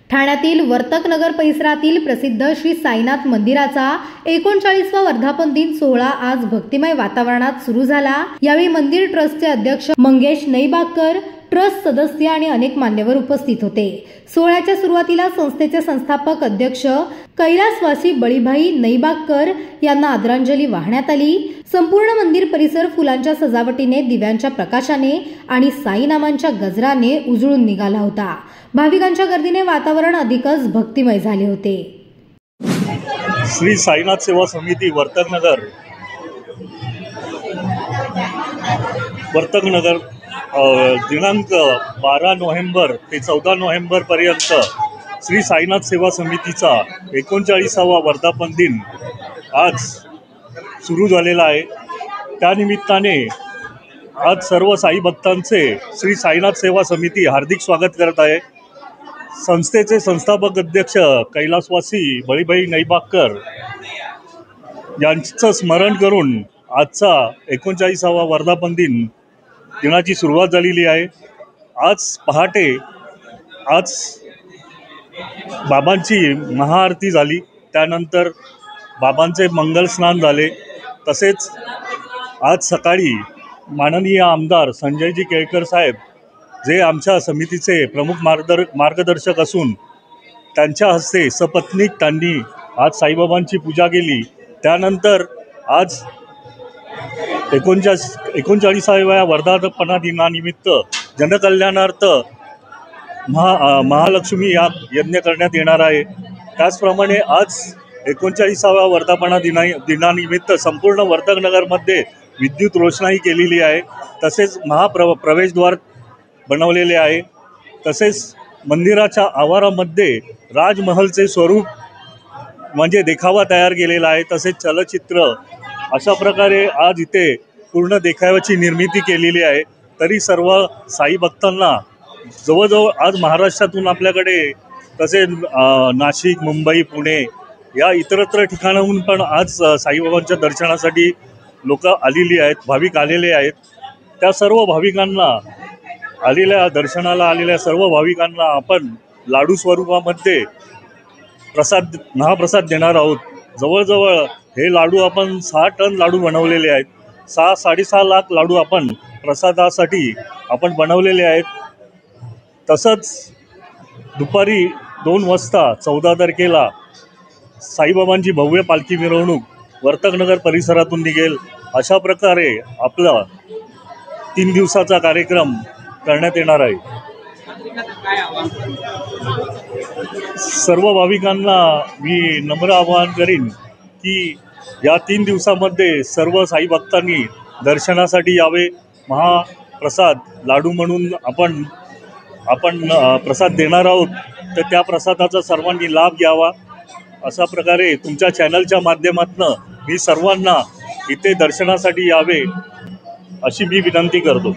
ठाण्यातील वर्तकनगर परिसरातील प्रसिद्ध श्री साईनाथ मंदिराचा 39वा वर्धापन दिन सोहळा आज भक्तिमय वातावरणात सुरू झाला। यावेळी मंदिर ट्रस्टचे अध्यक्ष मंगेश नैबागकर, ट्रस्ट सदस्य आणि अनेक मान्यवर उपस्थित होते। सोहळ्याच्या सुरुवातीला संस्थेचे संस्थापक अध्यक्ष कैलासवासी बळीभाई नैबागकर यांना आदरांजली वाहण्यात आली। संपूर्ण मंदिर परिसर फुलांच्या सजावटीने, दिव्यांच्या प्रकाशाने आणि साई नामांच्या गजराने उजळून निघाला होता। भाविकांच्या गर्दीने वातावरण अधिकच भक्तिमय झाले होते। श्री साईनाथ सेवा समिती वर्तकनगर दिनांक 12 नोव्हेंबर ते 14 नोव्हेंबर पर्यंत श्री साईनाथ सेवा समितीचा 39वा वर्धापन दिन आज सुरू झालेला आहे। त्यानिमित्ताने आज सर्व साई भक्तांचे श्री साईनाथ सेवा समिती हार्दिक स्वागत करत आहे। संस्थेचे संस्थापक अध्यक्ष कैलासवासी बळीभाई नैबागकर यांचं स्मरण करून आजचा 39वा वर्धापन दिनाची सुरुवात झालेली आहे। आज पहाटे बाबांची महाआरती झाली, त्यानंतर बाबांचे मंगल स्नान झाले। तसेच आज सकाळी माननीय आमदार संजयजी केळकर साहेब, जे आमच्या समितीचे प्रमुख मार्गदर्शक असून, त्यांच्या हस्ते सपत्नीक त्यांनी आज साईबाबांची पूजा केली। त्यानंतर आज 39व्या वर्धापन दिनानिमित्त जनकल्याणार्थ महालक्ष्मी यज्ञ करण्यात येणार आहे। त्याचप्रमाणे आज 39व्या वर्धापन दिनानिमित्त संपूर्ण वर्तकनगरमध्ये विद्युत रोषणाई केलेली आहे। तसेच प्रवेशद्वार बनवलेले आहे। तसेच मंदिराच्या आवारामध्ये राजमहलचे स्वरूप म्हणजे देखावा तयार केलेला आहे। तसेच चलचित्र अशा प्रकारे आज इथे पूर्ण देखाव्याची निर्मिती केलेली आहे। तरी सर्व साई भक्तांना जवळजवळ आज महाराष्ट्रातून आपल्याकडे तसेच नाशिक, मुंबई, पुणे या इतरत्र ठिकाणाहून पण आज साईबाबांच्या दर्शनासाठी लोक आलेली आहेत, भाविक आलेले आहेत। त्या सर्व भाविकांना दर्शनाला आलेल्या सर्व भाविकांना आपण लाडू स्वरूपामध्ये महाप्रसाद देणार आहोत। जवळजवळ हे लाडू आपण 6 टन लाडू बनवलेले आहेत। 6-6.5 लाख लाडू आपण प्रसादासाठी बनवलेले आहेत। तसंच दुपारी 2 वाजता 14 तारखेला साईबाबांची भव्य पालखी मिरवणूक वर्तकनगर परिसरातून निघेल। अशा प्रकारे आपला 3 दिवसाचा कार्यक्रम करण्यात येणार आहे। सर्व भाविकांना मी नम्र आवाहन करीन की या 3 दिवसामध्ये सर्व साई भक्तांनी दर्शनासाठी यावे। महाप्रसाद लाडू म्हणून आपण प्रसाद देणार आहोत, तर त्या प्रसादाचा सर्वांनी लाभ घ्यावा। अशा प्रकारे तुमच्या चॅनलच्या माध्यमातून मी सर्वांना इथे दर्शनासाठी यावे अशी मी विनंती करतो।